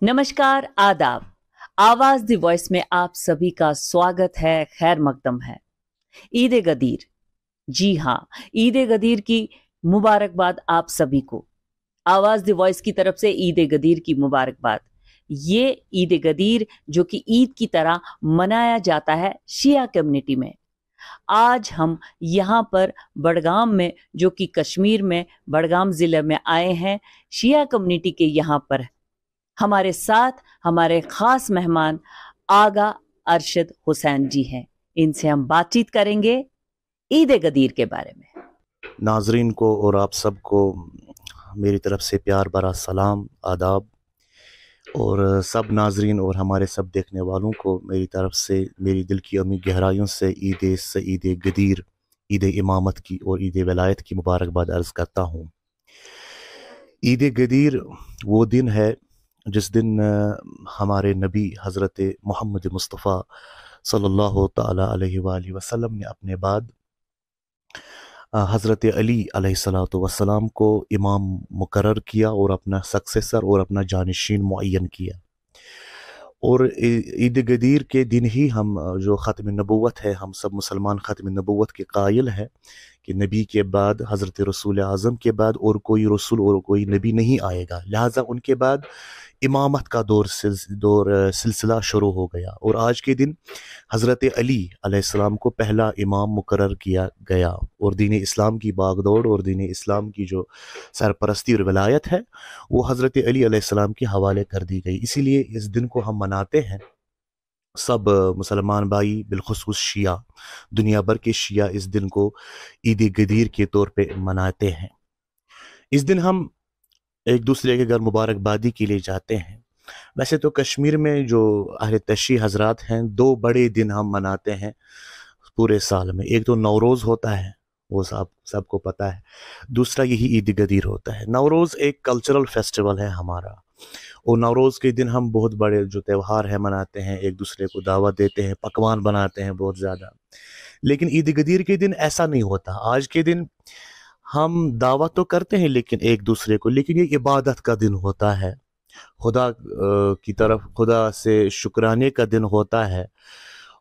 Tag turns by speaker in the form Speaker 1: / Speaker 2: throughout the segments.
Speaker 1: नमस्कार, आदाब। आवाज द वॉइस में आप सभी का स्वागत है, खैर मकदम है। ईद ए गदीर, जी हाँ, ईद ए गदीर की मुबारकबाद आप सभी को। आवाज द वॉइस की तरफ से ईद ए गदीर की मुबारकबाद। ये ईद ए गदीर जो कि ईद की तरह मनाया जाता है शिया कम्युनिटी में। आज हम यहाँ पर बड़गाम में, जो कि कश्मीर में बड़गाम जिले में आए हैं, शिया कम्युनिटी के यहाँ पर हमारे साथ हमारे खास मेहमान आगा अरशद हुसैन जी हैं। इनसे हम बातचीत करेंगे ईद ए गदीर के बारे में।
Speaker 2: नाजरीन को और आप सबको मेरी तरफ से प्यार भरा सलाम, आदाब। और सब नाजरीन और हमारे सब देखने वालों को मेरी तरफ से मेरी दिल की अमी गहराइयों से ईद गदीर, ईद इमामत की और ईद वलायत की मुबारकबाद अर्ज़ करता हूँ। ईद गदीर वो दिन है जिस दिन हमारे नबी हज़रत मोहम्मद मुस्तफ़ा सल्लल्लाहु तआला अलैहि वसल्लम ने अपने बाद हज़रत अली अलैहिस्सलातु वस्सलाम को इमाम मुकर्रर किया और अपना सक्सेसर और अपना जानिशीन मुअय्यन किया। और ईद गदीर के दिन ही हम जो ख़त्म नबूवत है, हम सब मुसलमान ख़त्म नबूवत के कायल हैं कि नबी के बाद, हज़रत रसूल आज़म के बाद और कोई रसूल और कोई नबी नहीं आएगा। लिहाजा उनके बाद इमामत का सिलसिला शुरू हो गया। और आज के दिन हज़रत अली अलैहिस्सलाम को पहला इमाम मुकर्रर किया गया और दीन इस्लाम की बागदौड़ और दीन इस्लाम की जो सरपरस्ती और वलायत है वो हज़रत अली अलैहिस्सलाम के हवाले कर दी गई। इसीलिए इस दिन को हम मनाते हैं। सब मुसलमान भाई, बिलखुसूस शिया, दुनिया भर के शिया इस दिन को ईद गदीर के तौर पे मनाते हैं। इस दिन हम एक दूसरे के घर मुबारकबादी के लिए जाते हैं। वैसे तो कश्मीर में जो अहले तशरीह हजरात हैं, दो बड़े दिन हम मनाते हैं पूरे साल में। एक तो नवरोज़ होता है, वो सबको पता है। दूसरा यही ईद गदीर होता है। नवरोज़ एक कल्चरल फेस्टिवल है हमारा, और नवरोज़ के दिन हम बहुत बड़े जो त्यौहार है मनाते हैं, एक दूसरे को दावत देते हैं, पकवान बनाते हैं बहुत ज़्यादा। लेकिन ईद गदीर के दिन ऐसा नहीं होता। आज के दिन हम दावत तो करते हैं लेकिन एक दूसरे को, लेकिन ये इबादत का दिन होता है। खुदा की तरफ, खुदा से शुक्राने का दिन होता है।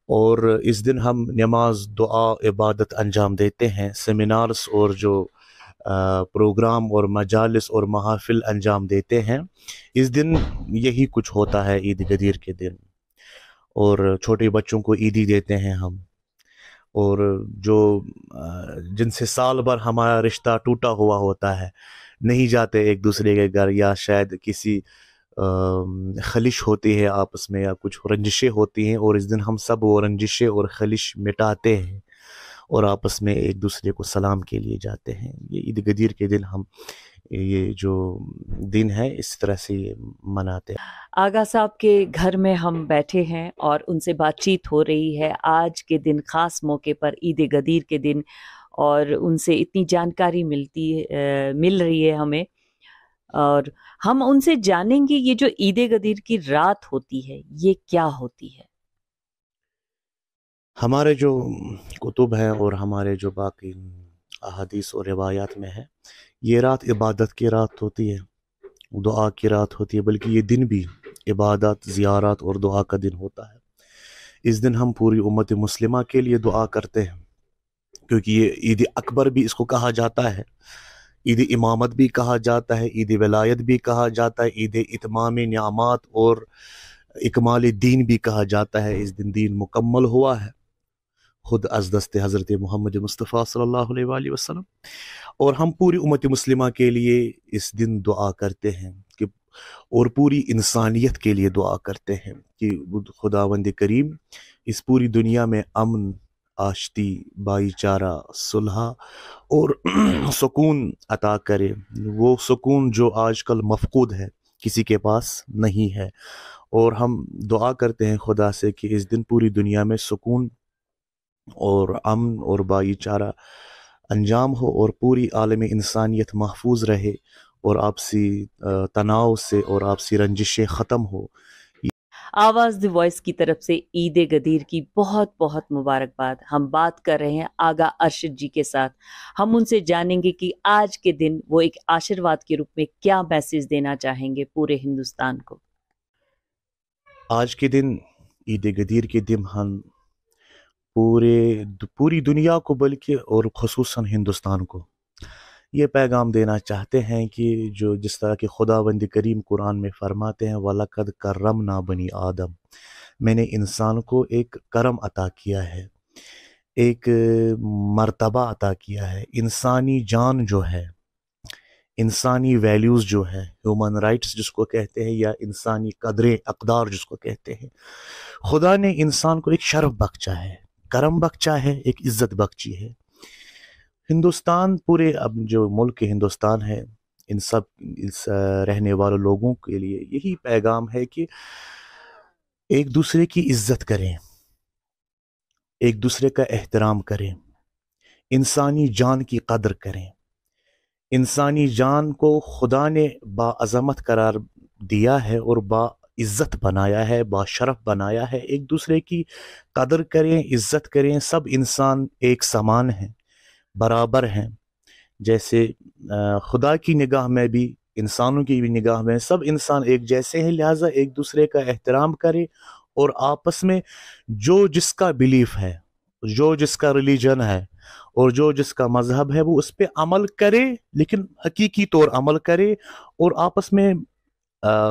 Speaker 2: और इस दिन हम नमाज, दुआ, इबादत अंजाम देते हैं। सेमिनार्स और जो प्रोग्राम और मजालिस और महफिल अंजाम देते हैं। इस दिन यही कुछ होता है ईद गदीर के दिन। और छोटे बच्चों को ईदी देते हैं हम। और जो जिनसे साल भर हमारा रिश्ता टूटा हुआ होता है, नहीं जाते एक दूसरे के घर, या शायद किसी खलिश होती है आपस में या कुछ रंजिशें होती हैं, और इस दिन हम सब वो रंजिशें और खलिश मिटाते हैं और आपस में एक दूसरे को सलाम के लिए जाते हैं। ये ईद गदीर के दिन हम ये जो दिन है इस तरह से ये मनाते हैं।
Speaker 1: आगा साहब के घर में हम बैठे हैं और उनसे बातचीत हो रही है आज के दिन, खास मौके पर ईद ए गदीर के दिन, और उनसे इतनी जानकारी मिल रही है हमें। और हम उनसे जानेंगे ये जो ईद ए गदीर की रात होती है ये क्या होती है।
Speaker 2: हमारे जो कुतुब हैं और हमारे जो बाकी अहादीस और रिवायात में है, ये रात इबादत की रात होती है, दुआ की रात होती है। बल्कि ये दिन भी इबादत, ज़ियारत और दुआ का दिन होता है। इस दिन हम पूरी उम्मत मुस्लिमा के लिए दुआ करते हैं, क्योंकि ये ईद अकबर भी इसको कहा जाता है, ईद इमामत भी कहा जाता है, ईद वलायत भी कहा जाता है, ईद इतमाम नियामत और इकमाल दीन भी कहा जाता है। इस दिन दीन मुकम्मल हुआ है खुद अज़ दस्ते हज़रत मोहम्मद मुस्तफ़ा सल्लल्लाहु अलैहि वसल्लम। और हम पूरी उम्मत मुस्लिमा के लिए इस दिन दुआ करते हैं कि, और पूरी इंसानियत के लिए दुआ करते हैं कि खुदावंद करीम इस पूरी दुनिया में अमन, आश्ती, भाईचारा, सुलह और सुकून अता करे। वो सुकून जो आजकल मफकूद है, किसी के पास नहीं है। और हम दुआ करते हैं खुदा से कि इस दिन पूरी दुनिया में सुकून और अमन और भाईचारा अंजाम हो और पूरी आलम इंसानियत महफूज रहे और आपसी तनाव से और आपसी रंजिशें ख़त्म हो।
Speaker 1: आवाज द वॉइस की तरफ से ईद ए गदीर की बहुत बहुत मुबारकबाद। हम बात कर रहे हैं आगा अरशद जी के साथ। हम उनसे जानेंगे कि आज के दिन वो एक आशीर्वाद के रूप में क्या मैसेज देना चाहेंगे पूरे हिंदुस्तान को।
Speaker 2: آج کے دن عید غدیر کے دن ہم پوری دنیا کو بلکہ اور خصوصاً ہندوستان کو یہ پیغام دینا چاہتے ہیں کہ جس طرح کہ خداوند کریم قرآن میں فرماتے ہیں وَلَقَدْ كَرَّمْنَا بَنِي آدم، میں نے انسان کو ایک کرم عطا کیا ہے، ایک مرتبہ عطا کیا ہے۔ انسانی جان جو ہے، انسانی ویلیوز جو ہے، ہیومن رائٹس جس کو کہتے ہیں، یا انسانی قدریں اقدار جس کو کہتے ہیں، خدا نے انسان کو ایک شرف بخشا ہے، کرم بخشا ہے، ایک عزت بخشی ہے۔ ہندوستان پورے اب جو ملک ہندوستان ہے، اس رہنے والے لوگوں کے لیے یہی پیغام ہے کہ ایک دوسرے کی عزت کریں، ایک دوسرے کا احترام کریں، انسانی جان کی قدر کریں۔ انسانی جان کو خدا نے باعظمت قرار دیا ہے اور باعزت بنایا ہے، باشرف بنایا ہے۔ ایک دوسرے کی قدر کریں، عزت کریں۔ سب انسان ایک سمان ہیں، برابر ہیں۔ جیسے خدا کی نگاہ میں بھی، انسانوں کی بھی نگاہ میں سب انسان ایک جیسے ہیں، لہٰذا ایک دوسرے کا احترام کرے اور آپس میں جو جس کا بلیف ہے، جو جس کا ریلیجن ہے اور جو جس کا مذہب ہے وہ اس پہ عمل کرے، لیکن حقیقی طور عمل کرے، اور آپس میں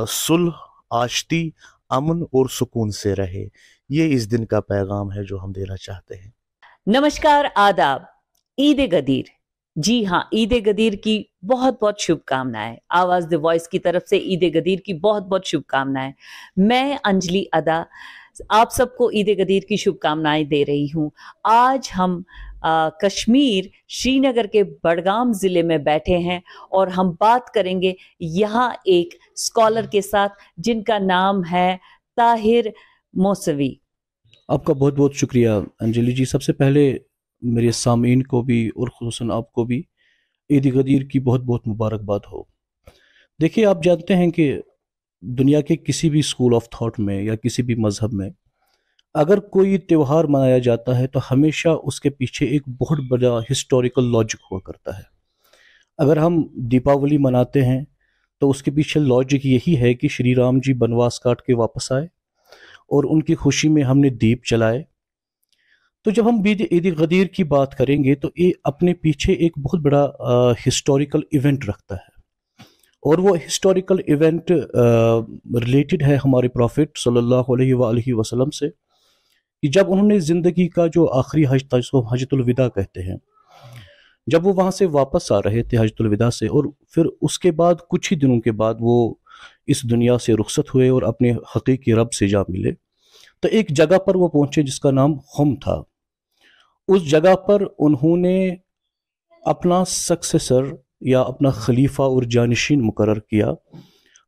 Speaker 2: صلح، آشتی، امن اور سکون سے رہے۔ یہ اس دن کا پیغام ہے جو ہم دینا چاہتے ہیں۔
Speaker 1: نمشکار، آداب، عید غدیر۔ جی ہاں، عید غدیر کی بہت بہت شبھ کامنائیں۔ آواز دی وائس کی طرف سے عید غدیر کی بہت بہت شبھ کامنائیں۔ میں انجلی ادا آپ سب کو عید غدیر کی شبھ کامنائیں دے رہی ہوں۔ آج ہم کشمیر شری نگر کے بڑگام ضلع میں بیٹھے ہیں اور ہم بات کریں گے یہاں ایک اسکالر کے ساتھ جن کا نام ہے طاہر موسوی۔
Speaker 3: آپ کا بہت بہت شکریہ انجلی جی۔ سب سے پہلے میرے سامعین کو بھی اور خصوصاً آپ کو بھی عید غدیر کی بہت بہت مبارکباد ہو۔ دیکھیے، آپ جانتے ہیں کہ دنیا کے کسی بھی اسکول آف تھاٹ میں یا کسی بھی مذہب میں اگر کوئی تہوار منایا جاتا ہے تو ہمیشہ اس کے پیچھے ایک بہت بڑا ہسٹوریکل لاجک ہوا کرتا ہے۔ اگر ہم دیپاولی مناتے ہیں تو اس کے پیچھے لاجک یہی ہے کہ شری رام جی بنواس کاٹ کے واپس آئے اور ان کی خوشی میں ہم نے دیپ جلائے۔ تو جب ہم عید غدیر کی بات کریں گے تو یہ اپنے پیچھے ایک بہت بڑا ہسٹوریکل ایونٹ رکھتا ہے، اور وہ ہسٹوریکل ایونٹ ریلیٹڈ ہے ہمارے پروفٹ صلی اللہ علیہ وآلہ وسلم سے، کہ جب انہوں نے زندگی کا جو آخری حج تھا، جس کو حجۃ الوداع کہتے ہیں، جب وہ وہاں سے واپس آ رہے تھے حجۃ الوداع سے، اور پھر اس کے بعد کچھ ہی دنوں کے بعد وہ اس دنیا سے رخصت ہوئے اور اپنے حقیقی رب سے جا ملے، تو ایک جگہ پر وہ پہنچے جس کا نام خم تھا۔ اس جگہ پر انہوں نے اپنا سکسیسر یا اپنا خلیفہ اور جانشین مقرر کیا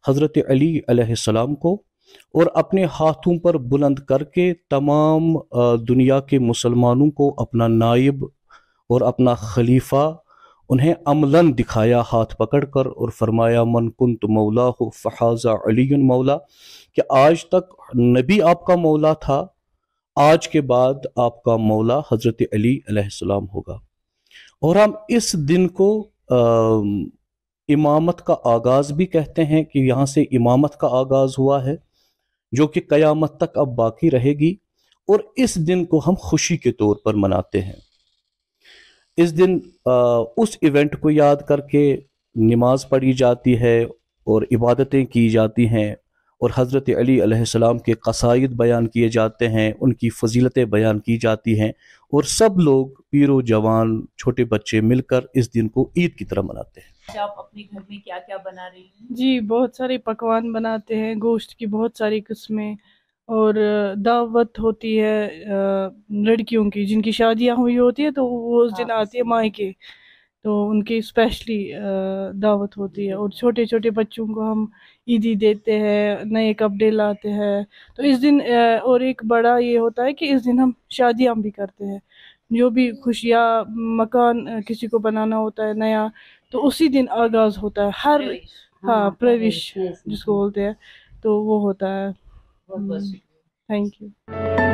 Speaker 3: حضرت علی علیہ السلام کو، اور اپنے ہاتھوں پر بلند کر کے تمام دنیا کے مسلمانوں کو اپنا نائب اور اپنا خلیفہ انہیں عملاً دکھایا ہاتھ پکڑ کر، اور فرمایا من کنت مولاہ فحاذا علی مولا، کہ آج تک نبی آپ کا مولا تھا، آج کے بعد آپ کا مولا حضرت علی علیہ السلام ہوگا۔ اور ہم اس دن کو امامت کا آغاز بھی کہتے ہیں، کہ یہاں سے امامت کا آغاز ہوا ہے جو کہ قیامت تک اب باقی رہے گی، اور اس دن کو ہم خوشی کے طور پر مناتے ہیں۔ اس دن اس ایونٹ کو یاد کر کے نماز پڑھی جاتی ہے اور عبادتیں کی جاتی ہیں، اور حضرت علی علیہ السلام کے قصائد بیان کیے جاتے ہیں، ان کی فضیلتیں بیان کی جاتی ہیں، اور سب لوگ پیر و جوان چھوٹے بچے مل کر اس دن کو عید کی طرح مناتے ہیں۔
Speaker 1: آپ اپنے گھر میں کیا کیا بنا رہی ہیں؟
Speaker 4: جی، بہت سارے پکوان بناتے ہیں، گوشت کی بہت ساری قسمیں، اور دعوت ہوتی ہے لڑکیوں کی جن کی شادیاں ہوئی ہوتی ہے تو وہ اس دن آتی ہے مائکے، تو ان کی اسپیشلی دعوت ہوتی ہے، اور چھوٹے چھوٹے بچوں کو ہم عیدی دیتے ہیں، نئے کپڑے لاتے ہیں۔ تو اس دن اور ایک بڑا یہ ہوتا ہے کہ اس دن ہم شادیاں بھی کرتے ہیں، جو بھی خوشیاں مکان کسی کو بنانا ہوتا ہے نیا، تو اسی دن آغاز ہوتا ہے ہر پرویش جس کو بولتے ہیں، تو وہ ہوتا ہے۔ Thank you.